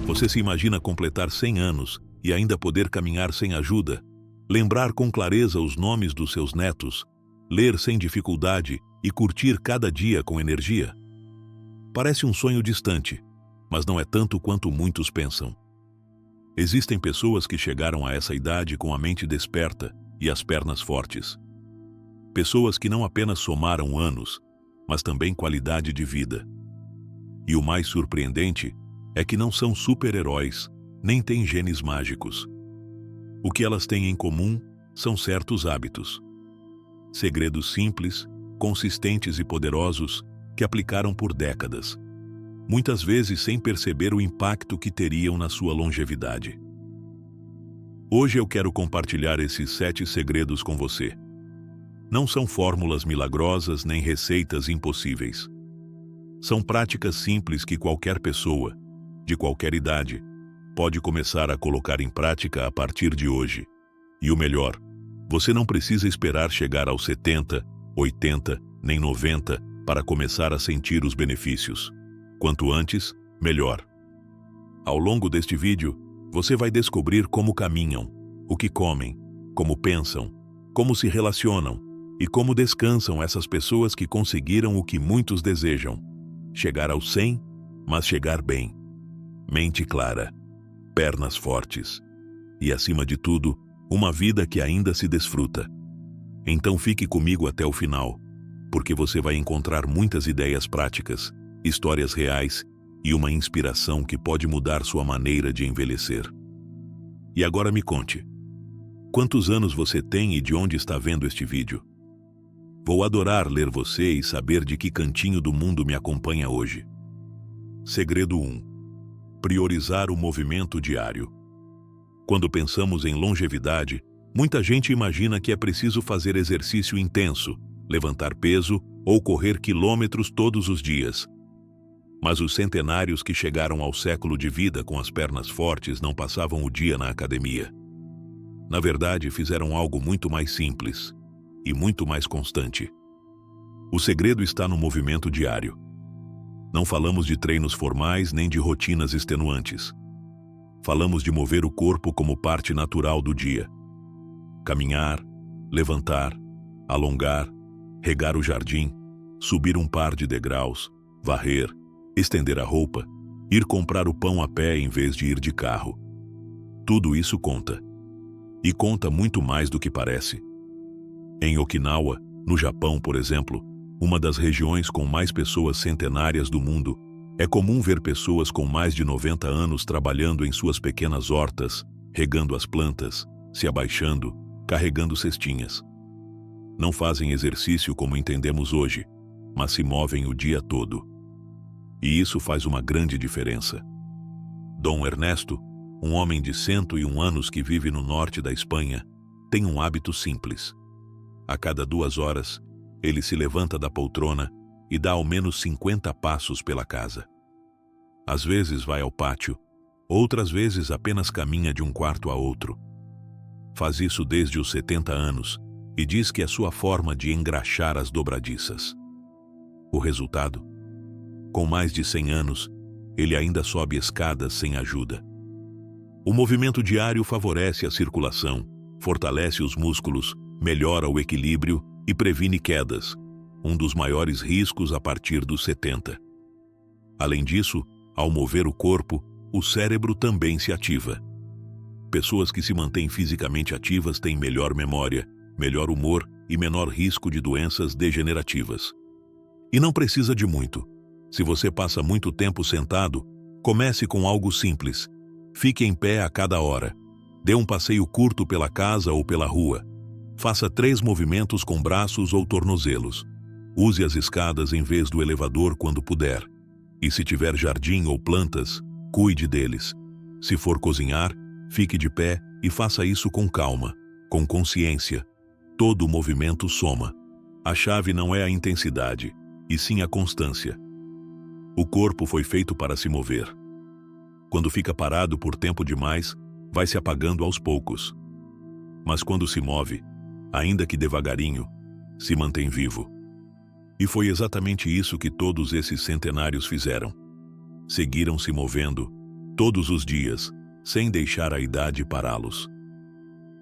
Você se imagina completar 100 anos e ainda poder caminhar sem ajuda, lembrar com clareza os nomes dos seus netos, ler sem dificuldade e curtir cada dia com energia? Parece um sonho distante, mas não é tanto quanto muitos pensam. Existem pessoas que chegaram a essa idade com a mente desperta e as pernas fortes. Pessoas que não apenas somaram anos, mas também qualidade de vida. E o mais surpreendente é que não são super-heróis, nem têm genes mágicos. O que elas têm em comum são certos hábitos. Segredos simples, consistentes e poderosos que aplicaram por décadas, muitas vezes sem perceber o impacto que teriam na sua longevidade. Hoje eu quero compartilhar esses 7 segredos com você. Não são fórmulas milagrosas nem receitas impossíveis. São práticas simples que qualquer pessoa, de qualquer idade, pode começar a colocar em prática a partir de hoje. E o melhor, você não precisa esperar chegar aos 70, 80, nem 90 para começar a sentir os benefícios. Quanto antes, melhor. Ao longo deste vídeo, você vai descobrir como caminham, o que comem, como pensam, como se relacionam e como descansam essas pessoas que conseguiram o que muitos desejam: chegar aos 100, mas chegar bem. Mente clara, pernas fortes e, acima de tudo, uma vida que ainda se desfruta. Então fique comigo até o final, porque você vai encontrar muitas ideias práticas, histórias reais e uma inspiração que pode mudar sua maneira de envelhecer. E agora me conte, quantos anos você tem e de onde está vendo este vídeo? Vou adorar ler você e saber de que cantinho do mundo me acompanha hoje. Segredo 1. Priorizar o movimento diário. Quando pensamos em longevidade, muita gente imagina que é preciso fazer exercício intenso, levantar peso ou correr quilômetros todos os dias. Mas os centenários que chegaram ao século de vida com as pernas fortes não passavam o dia na academia. Na verdade, fizeram algo muito mais simples e muito mais constante. O segredo está no movimento diário. Não falamos de treinos formais nem de rotinas extenuantes. Falamos de mover o corpo como parte natural do dia. Caminhar, levantar, alongar, regar o jardim, subir um par de degraus, varrer, estender a roupa, ir comprar o pão a pé em vez de ir de carro. Tudo isso conta. E conta muito mais do que parece. Em Okinawa, no Japão, por exemplo, uma das regiões com mais pessoas centenárias do mundo, é comum ver pessoas com mais de 90 anos trabalhando em suas pequenas hortas, regando as plantas, se abaixando, carregando cestinhas. Não fazem exercício como entendemos hoje, mas se movem o dia todo. E isso faz uma grande diferença. Dom Ernesto, um homem de 101 anos que vive no norte da Espanha, tem um hábito simples. A cada 2 horas, ele se levanta da poltrona e dá ao menos 50 passos pela casa. Às vezes vai ao pátio, outras vezes apenas caminha de um quarto a outro. Faz isso desde os 70 anos e diz que é sua forma de engraxar as dobradiças. O resultado? Com mais de 100 anos, ele ainda sobe escadas sem ajuda. O movimento diário favorece a circulação, fortalece os músculos, melhora o equilíbrio e previne quedas, um dos maiores riscos a partir dos 70. Além disso, ao mover o corpo, o cérebro também se ativa. Pessoas que se mantêm fisicamente ativas têm melhor memória, melhor humor e menor risco de doenças degenerativas. E não precisa de muito. Se você passa muito tempo sentado, comece com algo simples. Fique em pé a cada hora. Dê um passeio curto pela casa ou pela rua. Faça 3 movimentos com braços ou tornozelos. Use as escadas em vez do elevador quando puder. E se tiver jardim ou plantas, cuide deles. Se for cozinhar, fique de pé e faça isso com calma, com consciência. Todo movimento soma. A chave não é a intensidade, e sim a constância. O corpo foi feito para se mover. Quando fica parado por tempo demais, vai se apagando aos poucos. Mas quando se move, ainda que devagarinho, se mantém vivo. E foi exatamente isso que todos esses centenários fizeram. Seguiram se movendo, todos os dias, sem deixar a idade pará-los.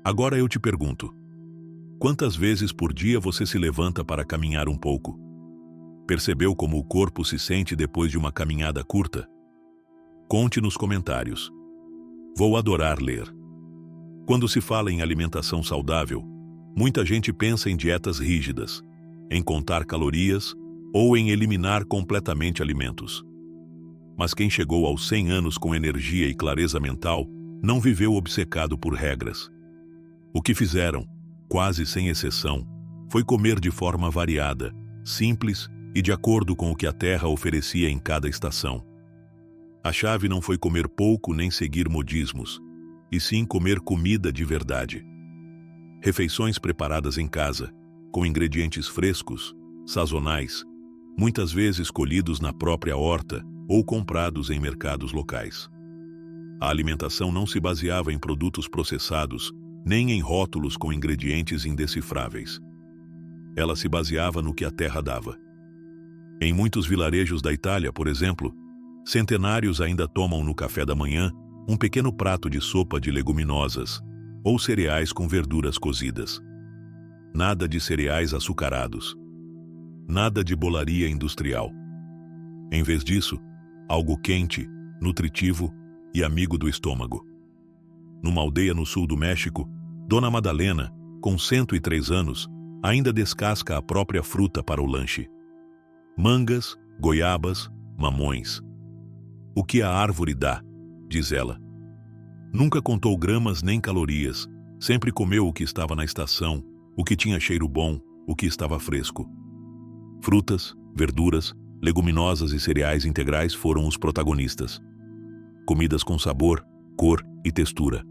Agora eu te pergunto: quantas vezes por dia você se levanta para caminhar um pouco? Percebeu como o corpo se sente depois de uma caminhada curta? Conte nos comentários. Vou adorar ler. Quando se fala em alimentação saudável, muita gente pensa em dietas rígidas, em contar calorias ou em eliminar completamente alimentos. Mas quem chegou aos 100 anos com energia e clareza mental não viveu obcecado por regras. O que fizeram, quase sem exceção, foi comer de forma variada, simples e de acordo com o que a terra oferecia em cada estação. A chave não foi comer pouco nem seguir modismos, e sim comer comida de verdade. Refeições preparadas em casa, com ingredientes frescos, sazonais, muitas vezes colhidos na própria horta ou comprados em mercados locais. A alimentação não se baseava em produtos processados, nem em rótulos com ingredientes indecifráveis. Ela se baseava no que a terra dava. Em muitos vilarejos da Itália, por exemplo, centenários ainda tomam no café da manhã um pequeno prato de sopa de leguminosas ou cereais com verduras cozidas. Nada de cereais açucarados. Nada de bolaria industrial. Em vez disso, algo quente, nutritivo e amigo do estômago. Numa aldeia no sul do México, Dona Madalena, com 103 anos, ainda descasca a própria fruta para o lanche. Mangas, goiabas, mamões. O que a árvore dá, diz ela. Nunca contou gramas nem calorias, sempre comeu o que estava na estação, o que tinha cheiro bom, o que estava fresco. Frutas, verduras, leguminosas e cereais integrais foram os protagonistas. Comidas com sabor, cor e textura.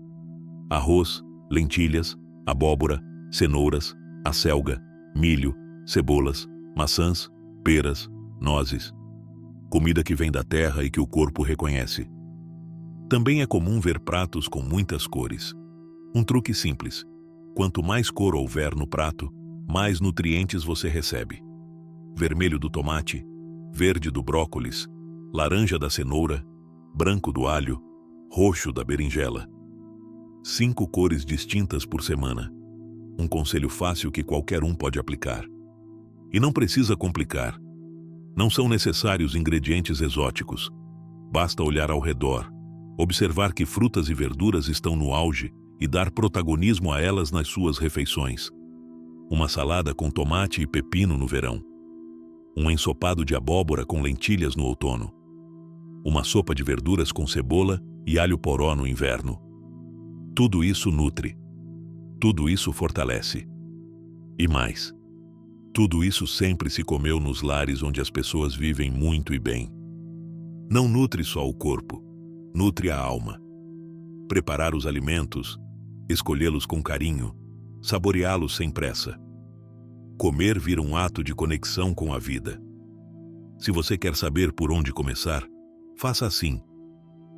Arroz, lentilhas, abóbora, cenouras, acelga, milho, cebolas, maçãs, peras, nozes. Comida que vem da terra e que o corpo reconhece. Também é comum ver pratos com muitas cores. Um truque simples: quanto mais cor houver no prato, mais nutrientes você recebe. Vermelho do tomate, verde do brócolis, laranja da cenoura, branco do alho, roxo da berinjela. 5 cores distintas por semana. Um conselho fácil que qualquer um pode aplicar. E não precisa complicar. Não são necessários ingredientes exóticos. Basta olhar ao redor, observar que frutas e verduras estão no auge e dar protagonismo a elas nas suas refeições. Uma salada com tomate e pepino no verão. Um ensopado de abóbora com lentilhas no outono. Uma sopa de verduras com cebola e alho poró no inverno. Tudo isso nutre. Tudo isso fortalece. E mais. Tudo isso sempre se comeu nos lares onde as pessoas vivem muito e bem. Não nutre só o corpo, nutre a alma. Preparar os alimentos, escolhê-los com carinho, saboreá-los sem pressa. Comer vira um ato de conexão com a vida. Se você quer saber por onde começar, faça assim.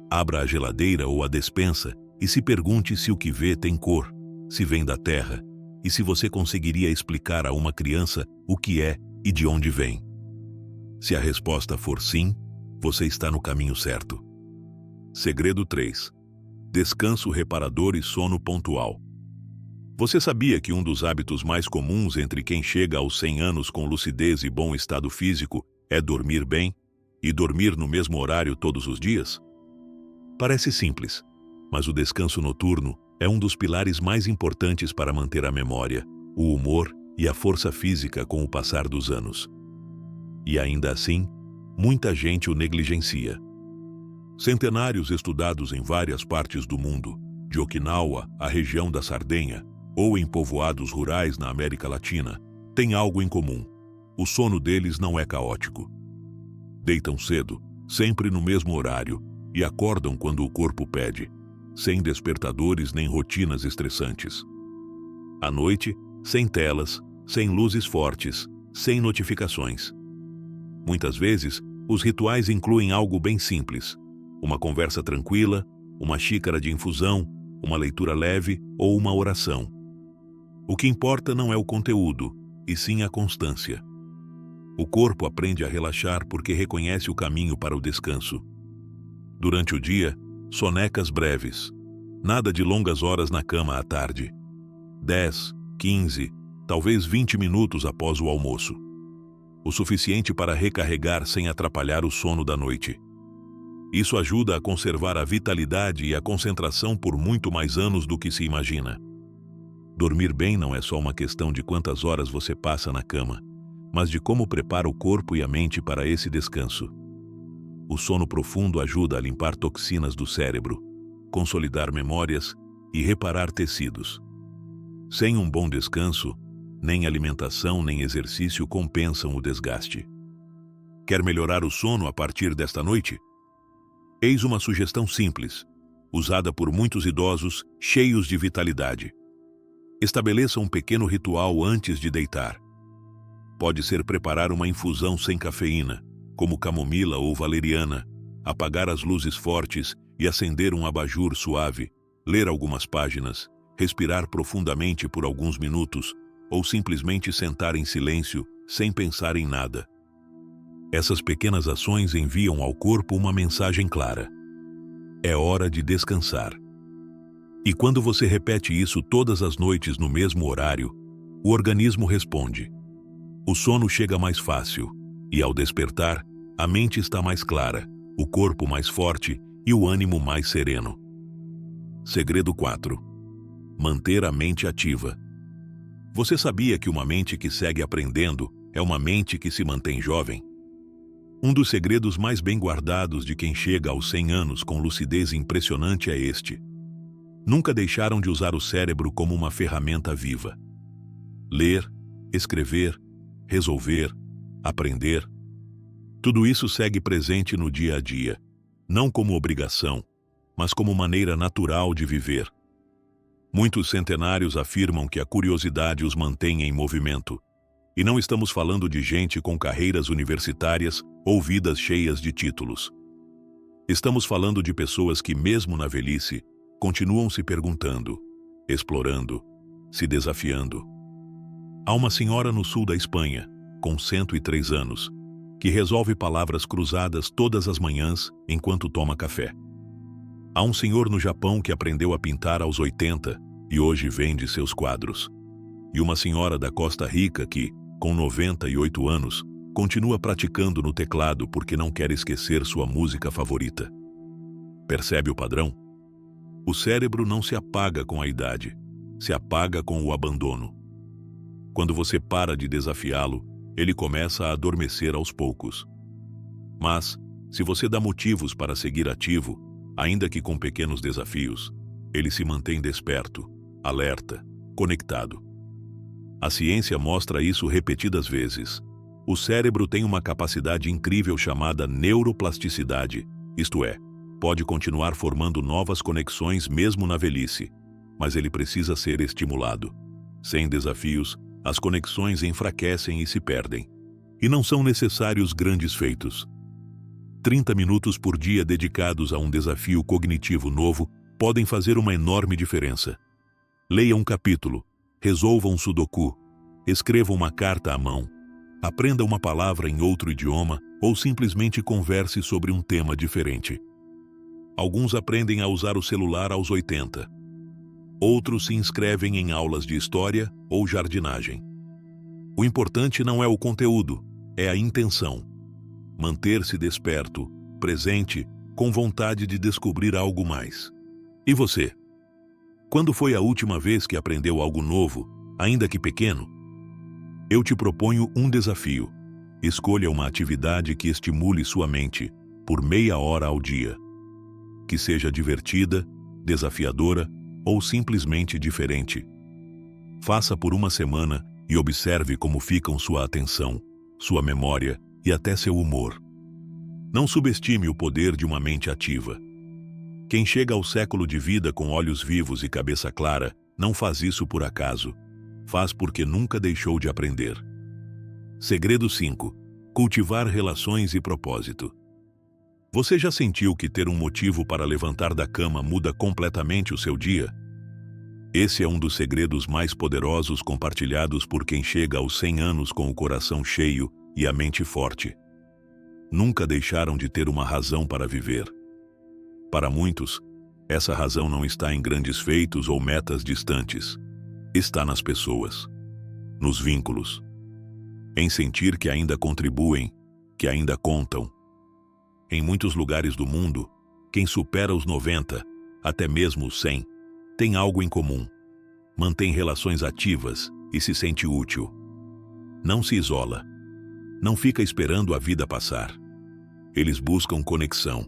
Abra a geladeira ou a despensa e se pergunte se o que vê tem cor, se vem da terra, e se você conseguiria explicar a uma criança o que é e de onde vem. Se a resposta for sim, você está no caminho certo. Segredo 3. Descanso reparador e sono pontual. Você sabia que um dos hábitos mais comuns entre quem chega aos 100 anos com lucidez e bom estado físico é dormir bem e dormir no mesmo horário todos os dias? Parece simples, mas o descanso noturno é um dos pilares mais importantes para manter a memória, o humor e a força física com o passar dos anos. E ainda assim, muita gente o negligencia. Centenários estudados em várias partes do mundo, de Okinawa à região da Sardenha, ou em povoados rurais na América Latina, têm algo em comum: o sono deles não é caótico. Deitam cedo, sempre no mesmo horário, e acordam quando o corpo pede, sem despertadores nem rotinas estressantes. À noite, sem telas, sem luzes fortes, sem notificações. Muitas vezes, os rituais incluem algo bem simples: uma conversa tranquila, uma xícara de infusão, uma leitura leve ou uma oração. O que importa não é o conteúdo, e sim a constância. O corpo aprende a relaxar porque reconhece o caminho para o descanso. Durante o dia, Sonecas breves. Nada de longas horas na cama à tarde. 10, 15, talvez 20 minutos após o almoço. O suficiente para recarregar sem atrapalhar o sono da noite. Isso ajuda a conservar a vitalidade e a concentração por muito mais anos do que se imagina. Dormir bem não é só uma questão de quantas horas você passa na cama, mas de como prepara o corpo e a mente para esse descanso. O sono profundo ajuda a limpar toxinas do cérebro, consolidar memórias e reparar tecidos. Sem um bom descanso, nem alimentação nem exercício compensam o desgaste. Quer melhorar o sono a partir desta noite? Eis uma sugestão simples, usada por muitos idosos cheios de vitalidade. Estabeleça um pequeno ritual antes de deitar. Pode ser preparar uma infusão sem cafeína, como camomila ou valeriana, apagar as luzes fortes e acender um abajur suave, ler algumas páginas, respirar profundamente por alguns minutos ou simplesmente sentar em silêncio, sem pensar em nada. Essas pequenas ações enviam ao corpo uma mensagem clara. É hora de descansar. E quando você repete isso todas as noites no mesmo horário, o organismo responde. O sono chega mais fácil, e ao despertar, a mente está mais clara, o corpo mais forte e o ânimo mais sereno. Segredo 4. Manter a mente ativa. Você sabia que uma mente que segue aprendendo é uma mente que se mantém jovem? Um dos segredos mais bem guardados de quem chega aos 100 anos com lucidez impressionante é este. Nunca deixaram de usar o cérebro como uma ferramenta viva. Ler, escrever, resolver, aprender. Tudo isso segue presente no dia a dia, não como obrigação, mas como maneira natural de viver. Muitos centenários afirmam que a curiosidade os mantém em movimento. E não estamos falando de gente com carreiras universitárias ou vidas cheias de títulos. Estamos falando de pessoas que, mesmo na velhice, continuam se perguntando, explorando, se desafiando. Há uma senhora no sul da Espanha, com 103 anos, que resolve palavras cruzadas todas as manhãs enquanto toma café. Há um senhor no Japão que aprendeu a pintar aos 80 e hoje vende seus quadros. E uma senhora da Costa Rica que, com 98 anos, continua praticando no teclado porque não quer esquecer sua música favorita. Percebe o padrão? O cérebro não se apaga com a idade, se apaga com o abandono. Quando você para de desafiá-lo, ele começa a adormecer aos poucos. Mas, se você dá motivos para seguir ativo, ainda que com pequenos desafios, ele se mantém desperto, alerta, conectado. A ciência mostra isso repetidas vezes. O cérebro tem uma capacidade incrível chamada neuroplasticidade, isto é, pode continuar formando novas conexões mesmo na velhice, mas ele precisa ser estimulado. Sem desafios, as conexões enfraquecem e se perdem. E não são necessários grandes feitos. 30 minutos por dia dedicados a um desafio cognitivo novo podem fazer uma enorme diferença. Leia um capítulo, resolva um sudoku, escreva uma carta à mão, aprenda uma palavra em outro idioma ou simplesmente converse sobre um tema diferente. Alguns aprendem a usar o celular aos 80. Outros se inscrevem em aulas de história ou jardinagem. O importante não é o conteúdo, é a intenção. Manter-se desperto, presente, com vontade de descobrir algo mais. E você? Quando foi a última vez que aprendeu algo novo, ainda que pequeno? Eu te proponho um desafio. Escolha uma atividade que estimule sua mente, por meia hora ao dia. Que seja divertida, desafiadora ou simplesmente diferente. Faça por uma semana e observe como ficam sua atenção, sua memória e até seu humor. Não subestime o poder de uma mente ativa. Quem chega ao século de vida com olhos vivos e cabeça clara, não faz isso por acaso. Faz porque nunca deixou de aprender. Segredo 5. Cultivar relações e propósito. Você já sentiu que ter um motivo para levantar da cama muda completamente o seu dia? Esse é um dos segredos mais poderosos compartilhados por quem chega aos 100 anos com o coração cheio e a mente forte. Nunca deixaram de ter uma razão para viver. Para muitos, essa razão não está em grandes feitos ou metas distantes. Está nas pessoas, nos vínculos, em sentir que ainda contribuem, que ainda contam. Em muitos lugares do mundo, quem supera os 90, até mesmo os 100, tem algo em comum. Mantém relações ativas e se sente útil. Não se isola. Não fica esperando a vida passar. Eles buscam conexão.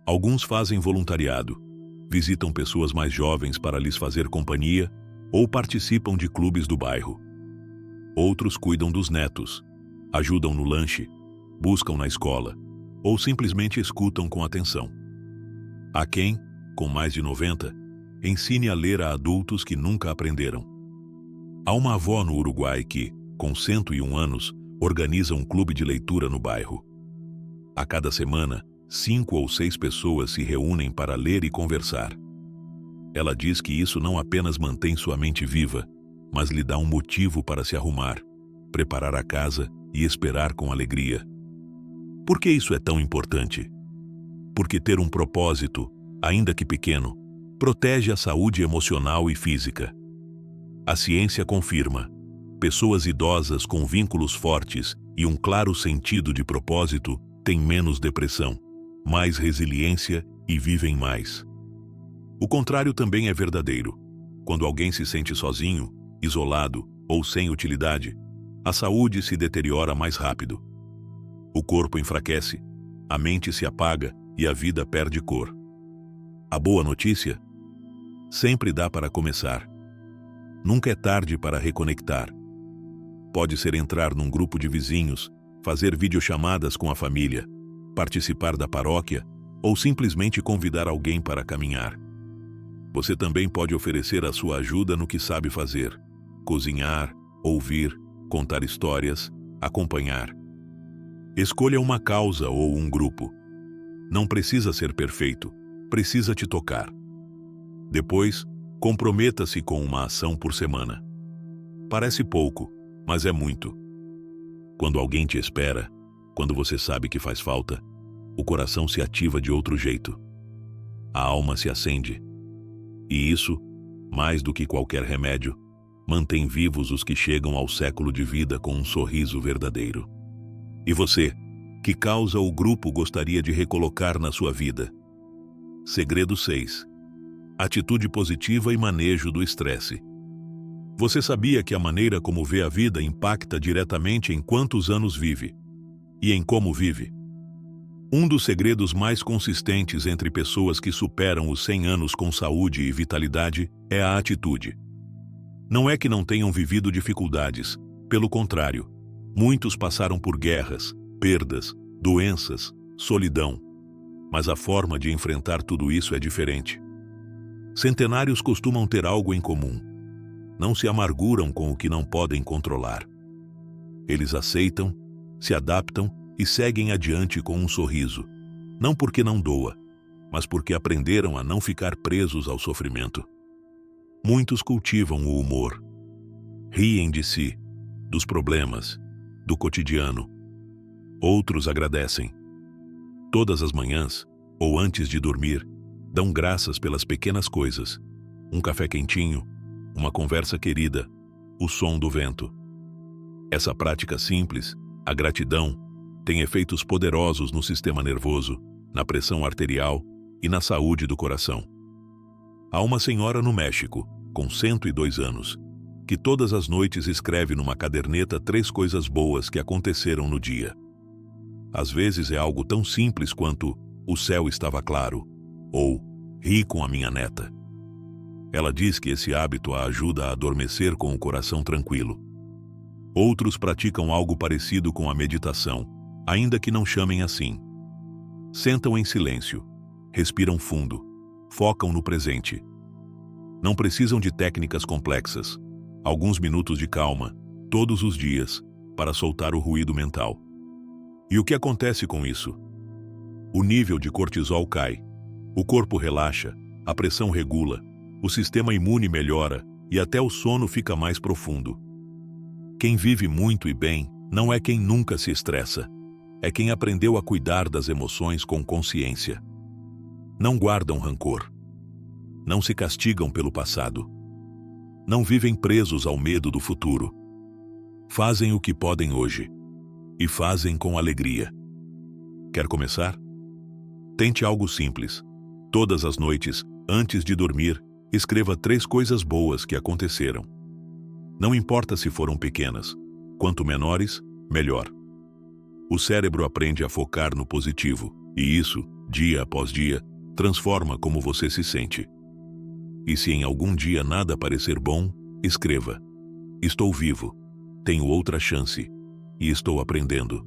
Alguns fazem voluntariado, visitam pessoas mais jovens para lhes fazer companhia ou participam de clubes do bairro. Outros cuidam dos netos, ajudam no lanche, buscam na escola ou simplesmente escutam com atenção. Há quem, com mais de 90, ensine a ler a adultos que nunca aprenderam. Há uma avó no Uruguai que, com 101 anos, organiza um clube de leitura no bairro. A cada semana, 5 ou 6 pessoas se reúnem para ler e conversar. Ela diz que isso não apenas mantém sua mente viva, mas lhe dá um motivo para se arrumar, preparar a casa e esperar com alegria. Por que isso é tão importante? Porque ter um propósito, ainda que pequeno, protege a saúde emocional e física. A ciência confirma: pessoas idosas com vínculos fortes e um claro sentido de propósito têm menos depressão, mais resiliência e vivem mais. O contrário também é verdadeiro. Quando alguém se sente sozinho, isolado ou sem utilidade, a saúde se deteriora mais rápido. O corpo enfraquece, a mente se apaga e a vida perde cor. A boa notícia? Sempre dá para começar. Nunca é tarde para reconectar. Pode ser entrar num grupo de vizinhos, fazer videochamadas com a família, participar da paróquia ou simplesmente convidar alguém para caminhar. Você também pode oferecer a sua ajuda no que sabe fazer: cozinhar, ouvir, contar histórias, acompanhar. Escolha uma causa ou um grupo. Não precisa ser perfeito, precisa te tocar. Depois, comprometa-se com uma ação por semana. Parece pouco, mas é muito. Quando alguém te espera, quando você sabe que faz falta, o coração se ativa de outro jeito. A alma se acende. E isso, mais do que qualquer remédio, mantém vivos os que chegam ao século de vida com um sorriso verdadeiro. E você, que causa o grupo gostaria de recolocar na sua vida? Segredo 6. Atitude positiva e manejo do estresse. Você sabia que a maneira como vê a vida impacta diretamente em quantos anos vive e em como vive? Um dos segredos mais consistentes entre pessoas que superam os 100 anos com saúde e vitalidade é a atitude. Não é que não tenham vivido dificuldades, pelo contrário, muitos passaram por guerras, perdas, doenças, solidão. Mas a forma de enfrentar tudo isso é diferente. Centenários costumam ter algo em comum. Não se amarguram com o que não podem controlar. Eles aceitam, se adaptam e seguem adiante com um sorriso, não porque não doa, mas porque aprenderam a não ficar presos ao sofrimento. Muitos cultivam o humor. Riem de si, dos problemas, do cotidiano. Outros agradecem. Todas as manhãs, ou antes de dormir, dão graças pelas pequenas coisas: um café quentinho, uma conversa querida, o som do vento. Essa prática simples, a gratidão, tem efeitos poderosos no sistema nervoso, na pressão arterial e na saúde do coração. Há uma senhora no México, com 102 anos, que todas as noites escreve numa caderneta 3 coisas boas que aconteceram no dia. Às vezes é algo tão simples quanto: o céu estava claro, ou ri com a minha neta. Ela diz que esse hábito a ajuda a adormecer com o coração tranquilo. Outros praticam algo parecido com a meditação, ainda que não chamem assim. Sentam em silêncio, respiram fundo, focam no presente. Não precisam de técnicas complexas. Alguns minutos de calma, todos os dias, para soltar o ruído mental. E o que acontece com isso? O nível de cortisol cai, o corpo relaxa, a pressão regula, o sistema imune melhora e até o sono fica mais profundo. Quem vive muito e bem não é quem nunca se estressa, é quem aprendeu a cuidar das emoções com consciência. Não guardam rancor. Não se castigam pelo passado. Não vivem presos ao medo do futuro. Fazem o que podem hoje. E fazem com alegria. Quer começar? Tente algo simples. Todas as noites, antes de dormir, escreva 3 coisas boas que aconteceram. Não importa se foram pequenas. Quanto menores, melhor. O cérebro aprende a focar no positivo, e isso, dia após dia, transforma como você se sente. E se em algum dia nada parecer bom, escreva: estou vivo, tenho outra chance, e estou aprendendo.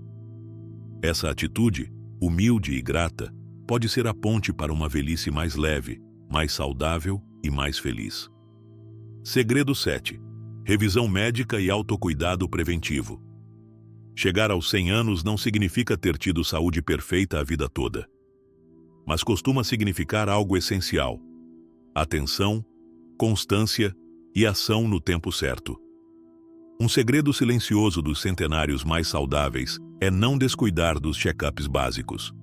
Essa atitude, humilde e grata, pode ser a ponte para uma velhice mais leve, mais saudável e mais feliz. Segredo 7. Revisão médica e autocuidado preventivo. Chegar aos 100 anos não significa ter tido saúde perfeita a vida toda. Mas costuma significar algo essencial: atenção, constância e ação no tempo certo. Um segredo silencioso dos centenários mais saudáveis é não descuidar dos check-ups básicos.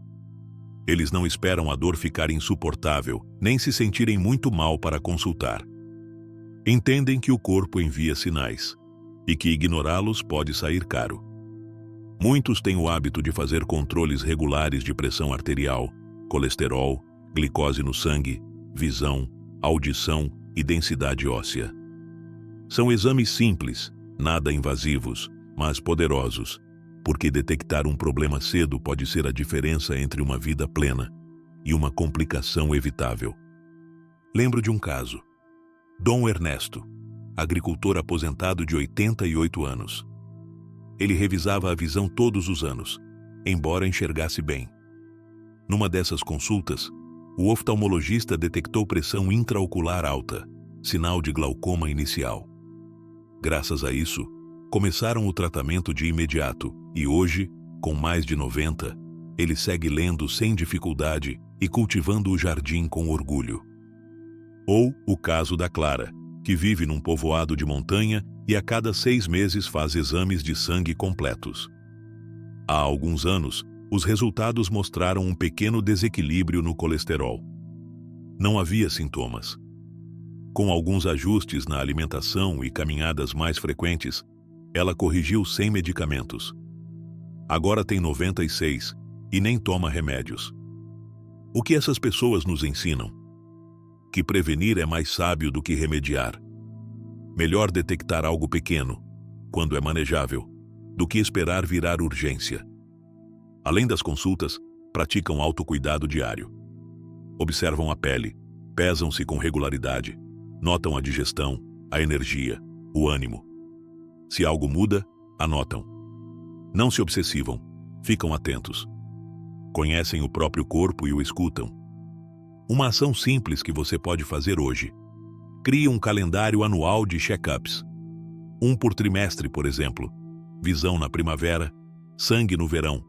Eles não esperam a dor ficar insuportável, nem se sentirem muito mal para consultar. Entendem que o corpo envia sinais, e que ignorá-los pode sair caro. Muitos têm o hábito de fazer controles regulares de pressão arterial, colesterol, glicose no sangue, visão, audição e densidade óssea. São exames simples, nada invasivos, mas poderosos, porque detectar um problema cedo pode ser a diferença entre uma vida plena e uma complicação evitável. Lembro de um caso. Dom Ernesto, agricultor aposentado de 88 anos. Ele revisava a visão todos os anos, embora enxergasse bem. Numa dessas consultas, o oftalmologista detectou pressão intraocular alta, sinal de glaucoma inicial. Graças a isso, começaram o tratamento de imediato e hoje, com mais de 90, ele segue lendo sem dificuldade e cultivando o jardim com orgulho. Ou o caso da Clara, que vive num povoado de montanha e a cada 6 meses faz exames de sangue completos. Há alguns anos, os resultados mostraram um pequeno desequilíbrio no colesterol. Não havia sintomas. Com alguns ajustes na alimentação e caminhadas mais frequentes, ela corrigiu sem medicamentos. Agora tem 96 e nem toma remédios. O que essas pessoas nos ensinam? Que prevenir é mais sábio do que remediar. Melhor detectar algo pequeno, quando é manejável, do que esperar virar urgência. Além das consultas, praticam autocuidado diário. Observam a pele, pesam-se com regularidade, notam a digestão, a energia, o ânimo. Se algo muda, anotam. Não se obsessivam, ficam atentos. Conhecem o próprio corpo e o escutam. Uma ação simples que você pode fazer hoje. Crie um calendário anual de check-ups. 1 por trimestre, por exemplo. Visão na primavera, sangue no verão,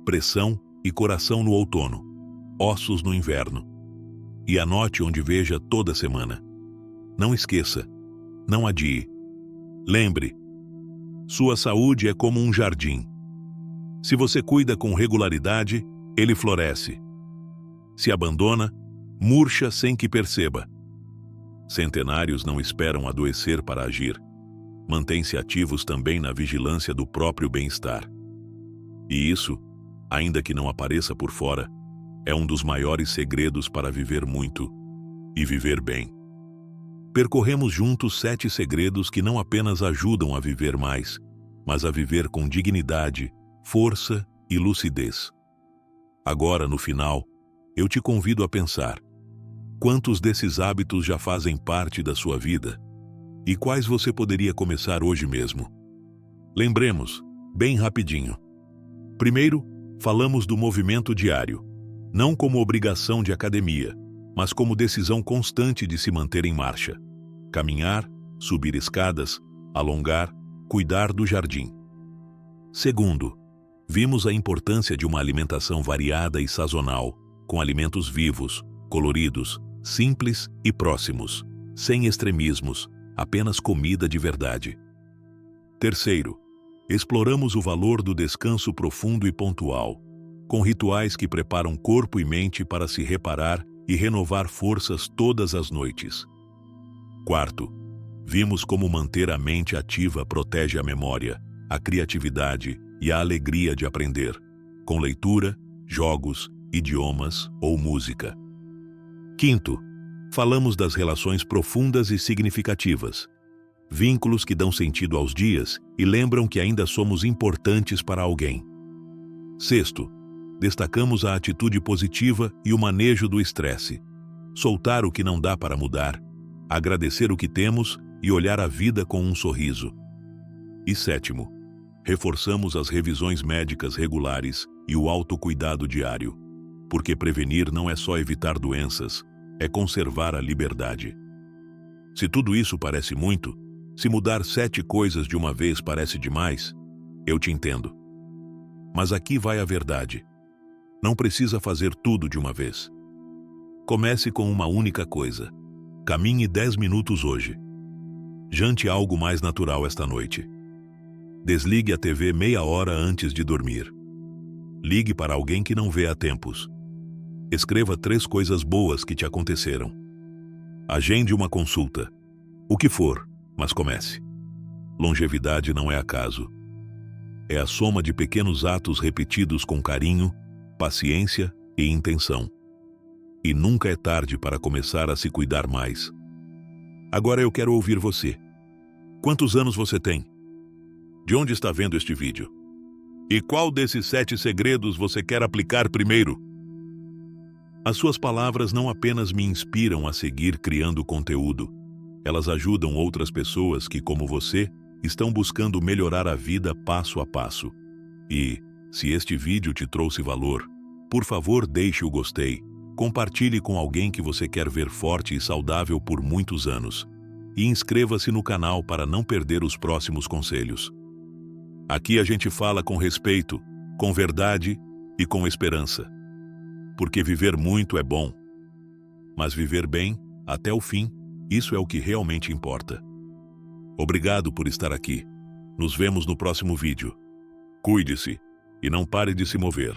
pressão e coração no outono, ossos no inverno. E anote onde veja toda semana. Não esqueça, não adie. Lembre, sua saúde é como um jardim. Se você cuida com regularidade, ele floresce. Se abandona, murcha sem que perceba. Centenários não esperam adoecer para agir. Mantêm-se ativos também na vigilância do próprio bem-estar. E isso, ainda que não apareça por fora, é um dos maiores segredos para viver muito e viver bem. Percorremos juntos 7 segredos que não apenas ajudam a viver mais, mas a viver com dignidade, força e lucidez. Agora, no final, eu te convido a pensar: quantos desses hábitos já fazem parte da sua vida? E quais você poderia começar hoje mesmo? Lembremos, bem rapidinho. Primeiro, falamos do movimento diário, não como obrigação de academia, mas como decisão constante de se manter em marcha. Caminhar, subir escadas, alongar, cuidar do jardim. Segundo, vimos a importância de uma alimentação variada e sazonal, com alimentos vivos, coloridos, simples e próximos, sem extremismos, apenas comida de verdade. Terceiro, exploramos o valor do descanso profundo e pontual, com rituais que preparam corpo e mente para se reparar e renovar forças todas as noites. Quarto, vimos como manter a mente ativa protege a memória, a criatividade e a alegria de aprender, com leitura, jogos, idiomas ou música. Quinto, falamos das relações profundas e significativas, vínculos que dão sentido aos dias e lembram que ainda somos importantes para alguém. Sexto, destacamos a atitude positiva e o manejo do estresse, soltar o que não dá para mudar, agradecer o que temos e olhar a vida com um sorriso. E sétimo, reforçamos as revisões médicas regulares e o autocuidado diário, porque prevenir não é só evitar doenças, é conservar a liberdade. Se tudo isso parece muito, se mudar 7 coisas de uma vez parece demais, eu te entendo. Mas aqui vai a verdade. Não precisa fazer tudo de uma vez. Comece com uma única coisa. Caminhe 10 minutos hoje. Jante algo mais natural esta noite. Desligue a TV meia hora antes de dormir. Ligue para alguém que não vê há tempos. Escreva 3 coisas boas que te aconteceram. Agende uma consulta. O que for, mas comece. Longevidade não é acaso. É a soma de pequenos atos repetidos com carinho, paciência e intenção. E nunca é tarde para começar a se cuidar mais. Agora eu quero ouvir você. Quantos anos você tem? De onde está vendo este vídeo? E qual desses 7 segredos você quer aplicar primeiro? As suas palavras não apenas me inspiram a seguir criando conteúdo, elas ajudam outras pessoas que, como você, estão buscando melhorar a vida passo a passo. E, se este vídeo te trouxe valor, por favor deixe o gostei, compartilhe com alguém que você quer ver forte e saudável por muitos anos, e inscreva-se no canal para não perder os próximos conselhos. Aqui a gente fala com respeito, com verdade e com esperança. Porque viver muito é bom, mas viver bem, até o fim, isso é o que realmente importa. Obrigado por estar aqui. Nos vemos no próximo vídeo. Cuide-se e não pare de se mover.